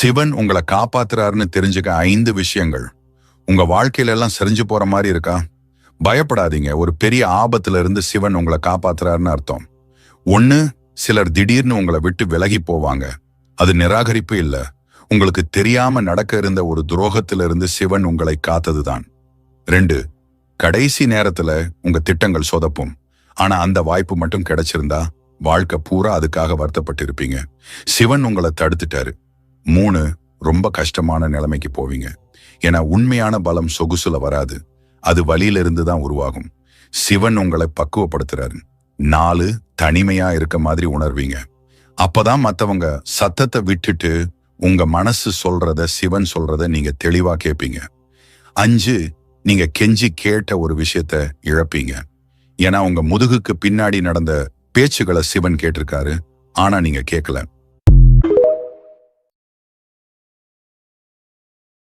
சிவன் உங்களை காப்பாத்துறாருன்னு தெரிஞ்சுக்க 5 விஷயங்கள். உங்க வாழ்க்கையில எல்லாம் சரிஞ்சு போற மாதிரி இருக்கா? பயப்படாதீங்க. ஒரு பெரிய ஆபத்துல இருந்து சிவன் உங்களை காப்பாத்துறாருன்னு அர்த்தம். ஒண்ணு, சிலர் திடீர்னு உங்களை விட்டு விலகி போவாங்க. அது நிராகரிப்பு இல்ல. உங்களுக்கு தெரியாம நடக்க இருந்த ஒரு துரோகத்திலிருந்து சிவன் உங்களை காத்ததுதான். 2, கடைசி நேரத்துல உங்க திட்டங்கள் சொதப்பும். ஆனா அந்த வாய்ப்பு மட்டும் கிடைச்சிருந்தா வாழ்க்கை பூரா அதுக்காக வருத்தப்பட்டு இருப்பீங்க. சிவன் உங்களை தடுத்துட்டாரு. 3, ரொம்ப கஷ்டமான நிலைமைக்கு போவீங்க. ஏன்னா உண்மையான பலம் சொகுசுல வராது, அது வழியிலிருந்து தான் உருவாகும். சிவன் உங்களை பக்குவப்படுத்துறாரு. 4, தனிமையா இருக்க மாதிரி உணர்வீங்க. அப்பதான் மத்தவங்க சத்தத்தை விட்டுட்டு உங்க மனசு சொல்றத, சிவன் சொல்றத நீங்க தெளிவா கேட்பீங்க. 5, நீங்க கெஞ்சி கேட்ட ஒரு விஷயத்த இழப்பீங்க. ஏன்னா உங்க முதுகுக்கு பின்னாடி நடந்த பேச்சுகளை சிவன் கேட்டிருக்காரு, ஆனா நீங்க கேட்கல.